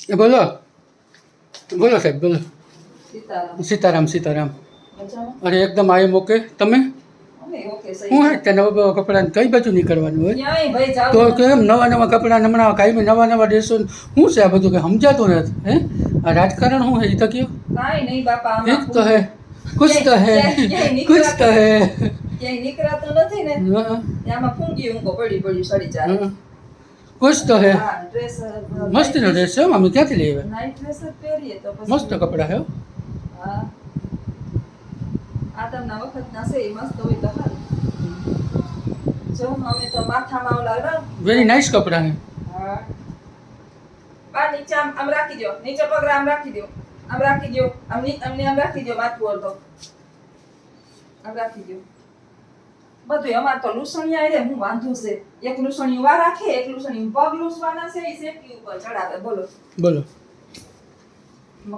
એ બોલો બોલો સાહેબ બોલો. સીતારામ. સીતારામ સીતારામ. મજામાં? અરે એકદમ આઈ એમ ઓકે. તમે અમે ઓકે સહી. શું હે ત્યાં નવા નવા કપડાં કઈ બાજુ નીકળવાનું હોય ક્યાંય ભાઈ જાવ તો કેમ નવા નવા કપડાં હમણાં કાંઈ નવા નવા ડ્રેસો શું છે આ બધું કંઈ સમજાતું નથી હે. આ રાજકારણ શું હે એ તો કયો. કાંઈ નહીં બાપા એક આમાં તો હે કુછ તો હે ક્યાંય કુછ તો હે. ક્યાંય નીકળાતું નથી ને આમાં ફૂંગી ઊંઘો પડી પડી સડી જાય. કુછ તો હે. હા ડ્રેસ મસ્તીનો ડ્રેસ છે મમ્મી ક્યાંથી લઈ આવ્યા. નાઇટ ડ્રેસ જ પહેરીએ તો પછી મસ્ત કપડાં હે હો. હા આ તમને વખતના છે એ મસ્ત હોય તો સારું. જો અમે તો માથામાં ઓલા વેરી નાઇસ કપડાં હે. હા બા નીચે આમ રાખી દો, નીચે પગરા આમ રાખી દો, આમ રાખી દો, અમને આમ રાખી દો, માથું અડધો આમ રાખી દો. બધું અમાર તો લૂસણિયા રે હું વાંધો છે. એક લૂસણિયું વા રાખે, એક લૂસણિયું પગ લૂસવાના છે, એ સેફટી ઉપર ચડાવે. બોલો બોલો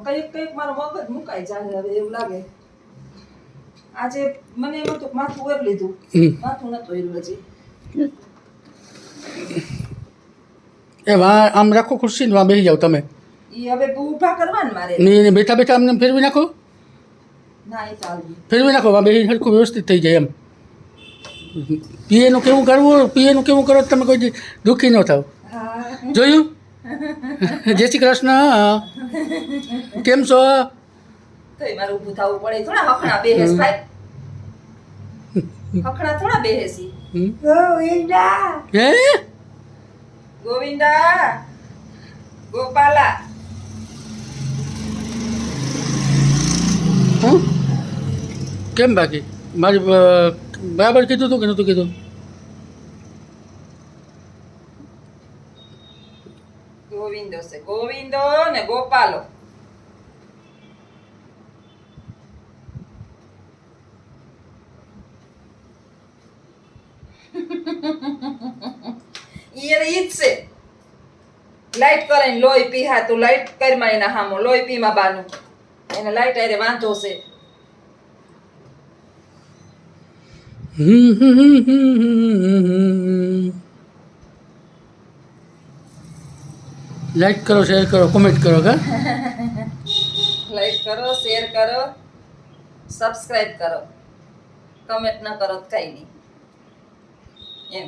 કઈક કઈક મારો મગજ મુકાઈ જાય હવે એવું લાગે. આજે મને એમ હતું કે માથું ઓર લીધું, માથું નતું ઓર્યું હજી. એ વાં આમ રાખો ખુરશી ને વાં બેસી જાઓ તમે. ઈ હવે ઊભા કરવાનું મારે. ને એને બેઠા બેઠા અમને ફેરવી નાખો. ના એ ચાલુ. ફેરવી નાખો વાં બેસી સરખું વ્યવસ્થિત થઈ જાય એમ. પીએનું કેવું કરવું પીએનું કેવું કરો તો તમે કોઈ દી દુઃખી ન થાવ. હા જોયું. જય શ્રી કૃષ્ણ. કેમ છો. તોય મારે ઊભું થવું પડે. થોડા હખણા બેહેસ ભાઈ, હખણા થોડા બેહેસી. હે ગોવિંદા ગોપાલા હું કેમ બાકી મારી બરાબર કીધું હતું કે નહોતું કીધું. ગોવિંદો છે, ગોવિંદો ને ગોપાલો. ઈ જ છે. લાઈટ કરે ને લોહી પીહા તું લાઈટ કરમાં એના હામો લોહી પીમાં બાનું એને લાઈટ આરે વાંધો છે. લાઈક કરો શેર કરો કોમેન્ટ કરો કા. લાઈક કરો, શેર કરો, સબસ્ક્રાઇબ કરો, કમેન્ટ ન કરો તો કઈ નહીં એમ.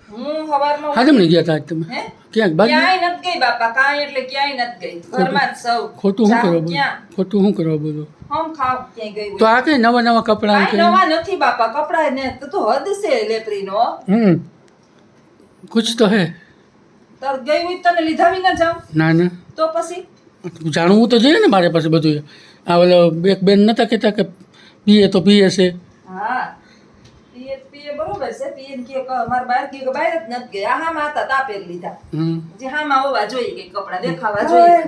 હું હવારમાં હા તમને ગયા હતા આજ તમે હે ક્યાંક બાજુ. ક્યાંય નથી ગઈ બાપા, કાંઈ એટલે ક્યાંય નથી ગઈ. ઘરમાં જ સૌ. ખોટું શું જાઉં કરો બોલો ક્યાં? ખોટું શું કરો બોલો. હમ ખાવ ક્યાંય ગઈ તો હોય. આ કઈ નવા નવા કપડાં કાંઈ નવા નથી બાપા, કપડા ને તો હદ છે લેપરીનો. કુછ તો હે. તાર ગઈ હોય તને લીધા વિના જાઉં ના ના તો પછી જાણવું તો જોઈએ ને મારે પાસે બધું. આ ઓલો એક બેન નતા કહેતા કે પીએ તો પીએ છે. હા પીએ પીએ બરોબર છે. પીએ ને કે માર બહાર કે બહાર જ નથી ગયા. હામાં હતા તાપે જ લીધા. જે હામાં હોવા જોઈએ કે કપડા દેખાવા જોઈએ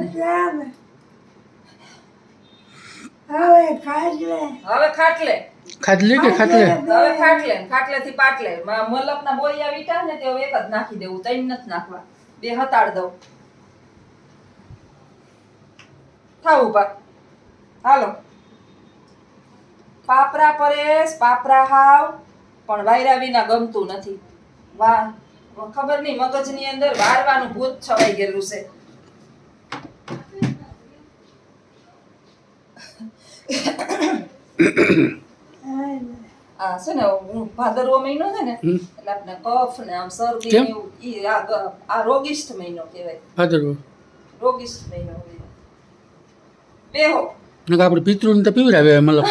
મને. હવે ખાટલે ખાટલી કે ખાટલે. હવે ખાટલે ને ખાટલેથી પાટલે મલકના બોરિયા વીટા ને તે હવે એક જ નાખી દેવું, ત્રણ નથી નાખવા. બે હતાડ દઉં. થાવ ઉપર હાલો. પાપરા પરેશ પાપરા હાવ પણ વાયરા વિના ગમતું નથી. વાહ ખબર નહીં મગજની અંદર વારવાનું ભૂત છવાઈ ગયેલું છે. આ છે ને ભાદરવો મહિનો છે ને એટલે આપણે કફ ને આમ શરદી ને એવું ઈ આ રોગિષ્ઠ મહિનો કહેવાય. ભાદરવો રોગિષ્ઠ મહિનો બેહો. આપણે પિતૃને તો પીવડાવે મતલબ.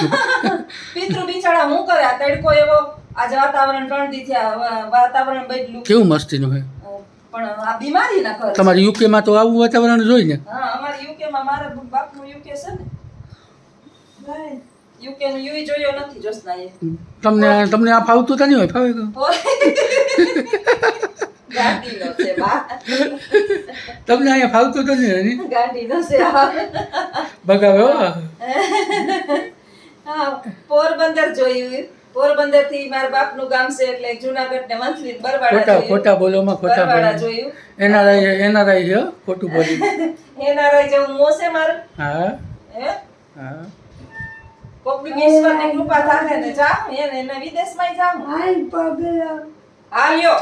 પિતૃ બિચારા હું કરે આ તડકો એવો. આજે વાતાવરણ 3 દી થયા વાતાવરણ બદલું કેવું મસ્તીનું હે. પણ આ બીમારી ના કરે. તમારે યુકેમાં તો આવું વાતાવરણ જોઈ ને. હા અમારે યુકેમાં મારા બાપનું યુકે છે ને. યુકે નું યુઈ જોયો નથી જોસનાએ. તમને આ ફાવતું તો નહીં હોય ફાવે તો. ગાંડીનો છે બા. તમને અહીંયા ફાવતું તો નહીં. ગાંડીનો છે આ. બગાવે હો. હા પોરબંદર જોયું. પોરબંદર થી મારા બાપનું ગામ છે એટલે જુનાગઢ ને મંથલી બરવાડા ખોટા જોયું. ખોટા બોલોમાં ખોટા બરવાડા બોલો. જોયું. એનઆરઆઈ છે હો, ખોટું બોલી. એનઆરઆઈ જેવું મોસે મારું. હા હે હા કોકની ઈશ્વરની કૃપા થાય ને જાઉં એને વિદેશમાં જાઉં. હા લ્યો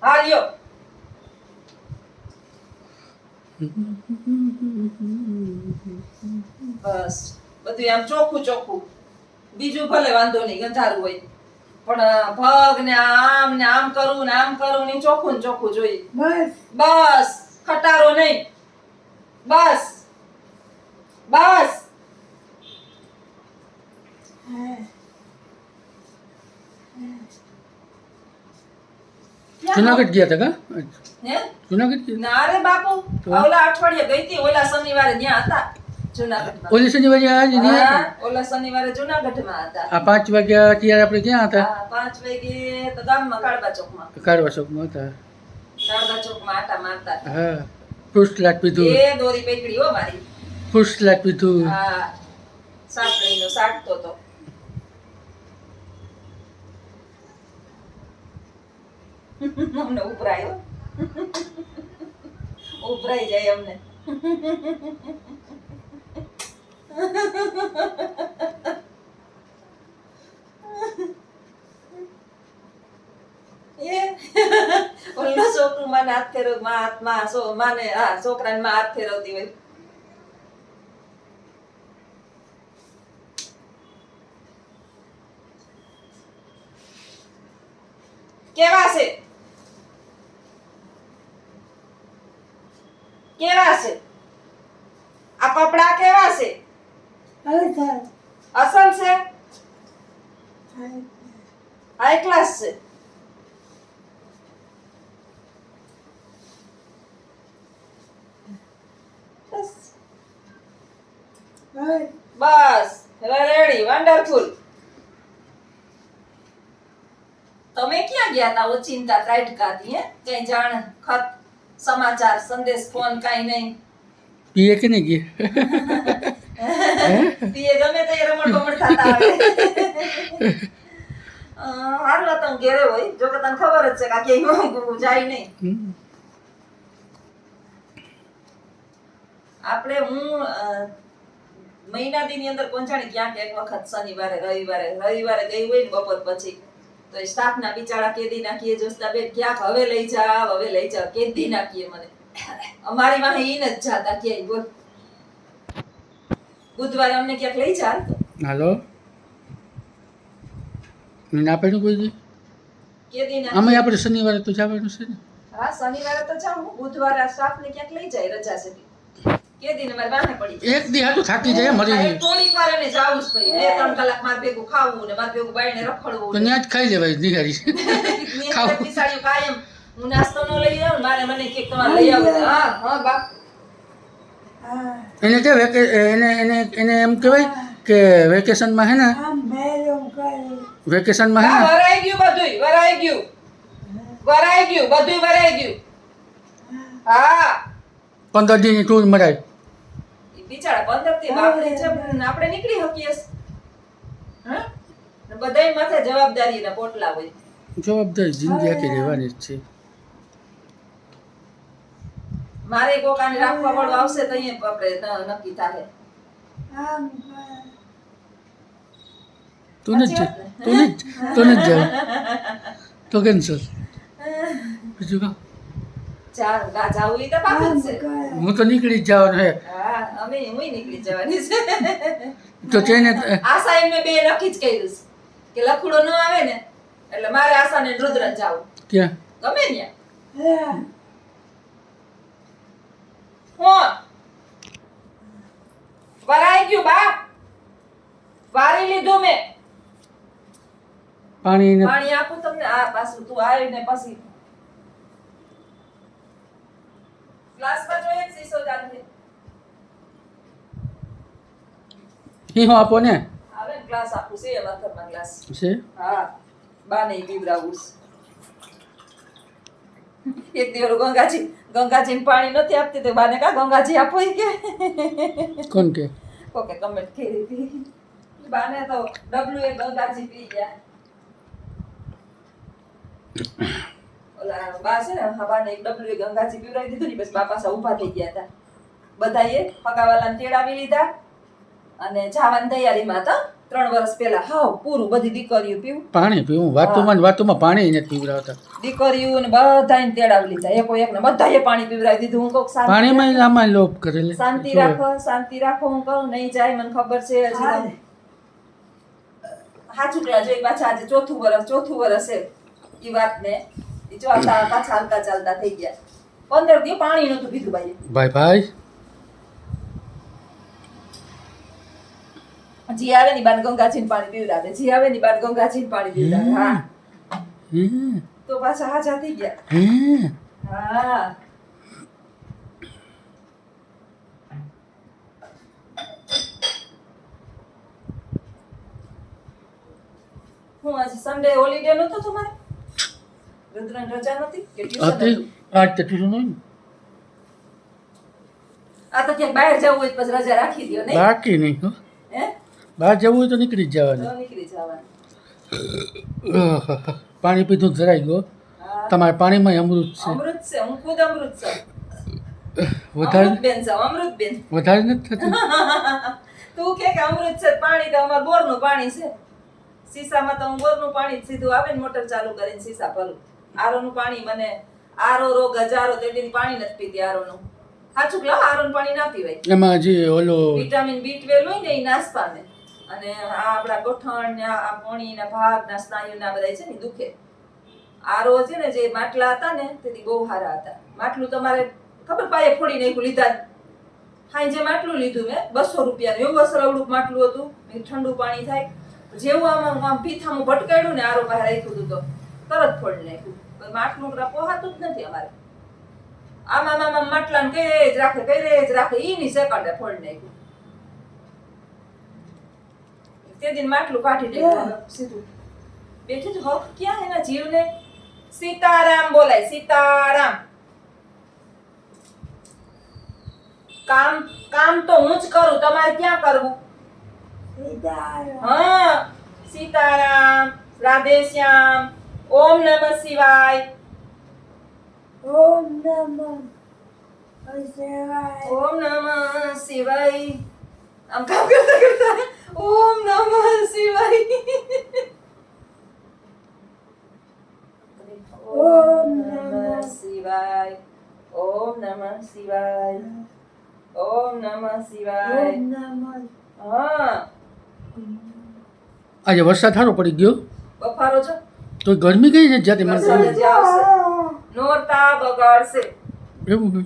હા લ્યો બસ બધું આમ ચોખ્ખું ચોખ્ખું બીજું ભલે વાંધો નહીં ગંધારું હોય પણ ભગ ને આમ કરું ને આમ કરું ને ચોખ્ખું ને ચોખ્ખું જોઈએ બસ ખટારો નહીં બસ બસ જુનાગઢ ગયા હતા કા હે જુનાગઢ ગયા? ના રે બાપુ તો? ઓલા અઠવાડિયે ગઈ હતી ઓલા શનિવારે ત્યાં હતા જુનાગઢમાં ઓલી શનિવારે આજે નહીં હતા? હા, ઓલા શનિવારે જુનાગઢમાં હતા આ 5 વાગ્યા ત્યારે આપણે ક્યાં હતા? હા, 5 વાગે તો ગામમાં કાળબા ચોકમાં કાળવા ચોકમાં હતા. કાળબા ચોકમાં આટા મારતા હતા. હા ફ્રૂટ સલાડ પીધું, એ દોરી પેકડી હો મારી ફ્રૂટ સલાડ પીધું. હા સાકરીનો સાકતો તો અમને ઉભરાયો ઉભરાઈ જાય અમને એ ઓલો છોકરું માને હાથ ફેરવ માને છોકરાને માં હાથ ફેરવતી હોય કેવા છે કેવા છે આ કપડા કેવા છે અસલ છે હાઈ ક્લાસ છે બસ રેડી વન્ડરફુલ તમે ક્યાં ગયા તા ઓચિંતા ત્રાટકાથી હે કઈ જાણ ખત સમાચાર સંદેશ ફોન કાઈ નહીં પીએ કે નહીં ગયા? પીએ ગમે તે રમણ બમણ થતા આવે હારું હતું ઘેરે હોય જો કે તને ખબર જ છે કે આ ક્યાંય જાય નહીં આપણે હું મહિના દી ની અંદર પહોંચાણી ક્યાંક એક વખત શનિવારે રવિવારે ગઈ હોય ને બપોર પછી તો એ સ્ટાફ ના બિચારા કેદી નાખીએ જોસ્તા બેન ક્યાંક હવે લઈ જાવ કેદી નાખીએ મને અમારી માં ઈ ન જ જાતા ક્યાંય બોલ બુધવારે અમને ક્યાંક લઈ જા હાલો મેં ના પાડ્યું કોઈ દી? કેદી ના આમાં આપણે શનિવારે તો જવાનું છે ને. હા શનિવારે તો જાઉં બુધવારે સ્ટાફ ને ક્યાંક લઈ જાય રજા છે કેદી ને મારી વાહે પડી એક દી હાટું થાકી જાય મરી જાય જાય થોડીક વાર એને જાવું જ પડી 2-3 કલાક માર ભેગું ખાવું ને માર ભેગું બાઈને તો રખડવું ત્યાં જ ખાઈ લેવાય નિહારી. ખાવું. પીસાડ્યું કાયમ હું નાસ્તો ન લઈ આવું મારે મને કે તમારે લઈ આવું હા હા બા એને કે એને એમ કહેવાય કે વેકેશનમાં હે ને વેકેશનમાં હે હા ને વરાઈ ગયું બધુંય વરાઈ ગયું હા 15 દીની ટૂર મરાય. ઈ બિચારા 15 થી બાપડી છે આપણે નીકળી શકીએ હા બધાય માથે જવાબદારીના પોટલા હોય જવાબદારી જિંદગી આખી રહેવાની જ છે. મારે કોકાને રાખવા વાળું આવશે તો અહીંયા આપણે નક્કી થાય તું જ જાવ તો કેન્સલ બીજું કામ ચાલ ગા જાવું ઈ તો પાકું જ છે હું તો નીકળી જ જવાનું હે હા હુંય નીકળી જવાની છે તો તેને આશા એમને બે નક્કી જ કર્યું છે કે લખુડો ન આવે ને એટલે મારે આશાને રુદ્ર જાવું ક્યાં ગમે ત્યાં હું વરાઈ ગયું બા વારી લીધું મેં પાણી પાણી આપું તમને આ પાછું તું આવીને પછી ગ્લાસમાં જોઈએ એક શીશો ચાલશે હું આપો ને આવે ને ગ્લાસ આપું છે એવા થરમાં ગ્લાસ છે હા બા નહીં પીવડાવું એક દિવસ ગંગાજી પાણી નથી આપતી તો બાને કા ગંગાજી આપો ઈ કે કોણ કે ઓકે કમેન્ટ કરી હતી બાને તો ડબલું એ ગંગાજી પી ગયા ઓલા બા છે ને બાને એક ડબલું એ ગંગાજી પીવડાવી દીધું ને બસ બા પાછા ઊભા થઈ ગયા હતા બધાએ પગાવાલાને તેડાવી લીધા અને જવાની તૈયારીમાં હતા 3 વર્ષ પહેલા હાવ પૂરું બધી દીકરીઓ પીવું પાણી પીવું વાતોમાં ને વાતોમાં પાણી નથી પીવડાવતા દીકરીઓ ને બધાને તેડાવી લીધા એકો એકને બધાએ પાણી પીવડાવી દીધું હું કહું શાંતિ પાણીમાં આમાં લોભ કરે લે. શાંતિ રાખો હું કહું નહીં જાય મને ખબર છે હજી તમે હાચું કલા જોઈ પાછા આજે ચોથું વર્ષ છે ઈ વાતને ઈ ચોથા પાછા હાલતા ચાલતા થઈ ગયા 15 દી પાણી નતું પીધું ભાઈ ભાઈ જી આવે ની બાર ગંગાજી પાણી પીવડાવે જી આવે ની બાર ગંગાજી પાણી પીવડાવે હા તો પાછા હાચા થઈ ગયા હા હું આજે સન્ડે હોલિડે નતો તમારે રુદ્રન રજા નતી કે ટ્યુશન હતી આજ તો ટ્યુશન હોય ને આ તો ક્યાંક બહાર જવું હોય તો પછી રજા રાખી દો નહીં બાકી નહીં હો. હે બહાર જવું હોય તો નીકળી જ જવાનું. તો નીકળી જવાનું પાણી પીધું જરાઈ ગયો. તમારે પાણીમાં અમૃત છે. અમૃત છે હું ખુદ અમૃત છું વધારે અમૃતબેન છું અમૃતબેન વધારે નથી થતું. તું કે અમૃત છે પાણી તો અમાર બોરનું પાણી છે સીસામાં તો હું બોરનું પાણી જ સીધું આવે ને મોટર ચાલુ કરીને સીસા ભરું આરોનું પાણી મને આરો રોગ હજારો તેની પાણી નથી પીતી આરોનું સાચું કે આરોનું પાણી ના પીવાય એમાં જે ઓલો વિટામિન B12 હોય ને એ નાશ પામે અને આ આપણા ગોઠણ ને આ પોણી ના ભાગ ના સ્નાયુ ના બધા છે ને ઈ દુખે આરો છે ને જે માટલા હતા ને તેથી બહુ સારા હતા માટલું તમારે ખબર પાયે ફોડી નાખ્યું લીધા હાઈ જે માટલું લીધું મેં 200 રૂપિયાનું એવું અસરવડું માટલું હતું મેં ઠંડુ પાણી થાય જેવું આમ પીઠામાં ભટકાડ્યું ને આરો બહાર રાખ્યું હતું તો તરત ફોડી નાખ્યું માટલું પોહાતું જ નથી અમારે આમાં માટલાને કઈ જ રાખે ઈ ની સેકન્ડે ફોડી નાખ્યું તે દિન માટલું કાઢી નાખ્યું સીધું બેઠું તો હક ક્યાં એના જીવને સીતારામ બોલાય સીતારામ કામ તો હું જ કરું તમારે ક્યાં કરવું હા સીતારામ રાધે શ્યામ ઓમ નમઃ શિવાય ઓમ નમઃ શિવાય આમ કામ કરતા કરતા ઓમ નમઃ શિવાય ઓમ નમઃ શિવાય ઓમ નમઃ શિવાય ઓમ નમઃ શિવાય હા આજે વરસાદ સારો પડી ગયો બફારો છો તો ગરમી કઈ છે જાતે મને વરસાદ જ આવશે નોરતા બગાડશે એવું છે.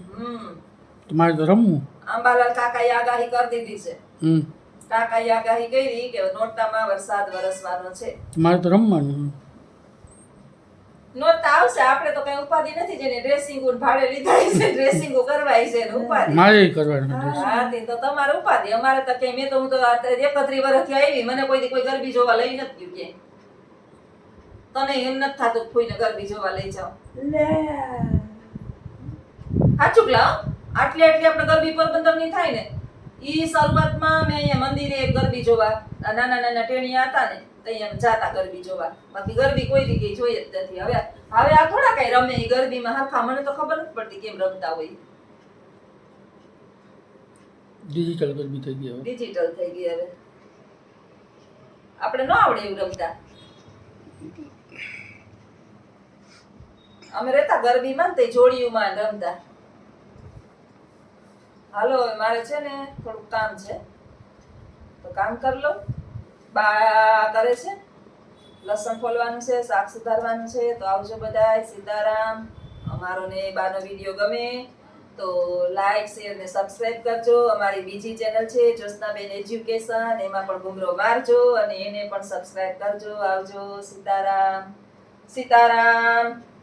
તમારે તો રમવું અંબાલાલ કાકાએ આગાહી કરી દીધી છે હમ કાકાએ આગાહી કરી કે નોરતામાં વરસાદ વરસવાનો છે તમારે તો રમવાનું. નોરતા આવશે આપણે તો કઈ ઉપાધિ નથી જેને ડ્રેસિંગ ભાડે લીધા છે ડ્રેસિંગ કરવાય છે ને ઉપાધિ મારે કરવાનું છે. હા તે તો તમારે ઉપાધિ અમારે તો કઈ મેં તો હું તો 31 વર્ષથી આવી મને કોઈ દી કોઈ ગરબી જોવા લઈ નથી ગયું કે તને એમ નથી થાતું કોઈને ગરબી જોવા લઈ જાવ સાચું કલા આટલી આપણે ગરબી પોરબંદર ની થાય ને ઈ શરૂઆતમાં મેં અહીંયા મંદિરે એક ગરબી જોવા નાના ટેણીયા હતા ને ત્યાં જાતા ગરબી જોવા બાકી ગરબી કોઈ દી કઈ જોઈ જ નથી હવે આ થોડા કઈ રમે ઈ ગરબીમાં હરખા મને તો ખબર નથી પડતી કેમ રમતા હોય ડિજિટલ ગરબી થઈ ગઈ હવે. ડિજિટલ થઈ ગઈ હવે આપણે ન આવડે એવું રમતા અમે રહેતા ગરબીમાં ને તે જોડીયુંમાં રમતા હાલો હવે મારે છે ને થોડુંક કામ છે તો કામ કરી લો બા કરે છે લસણ ફોલવાનું છે શાક સુધારવાનું છે તો આવજો બધાય સીતારામ અમારો ને બાનો વિડીયો ગમે તો લાઈક શેર ને સબસ્ક્રાઇબ કરજો અમારી બીજી ચેનલ છે જ્યોત્સનાબેન એજ્યુકેશન એમાં પણ ઘૂમરો મારજો અને એને પણ સબસ્ક્રાઇબ કરજો આવજો સીતારામ સીતારામ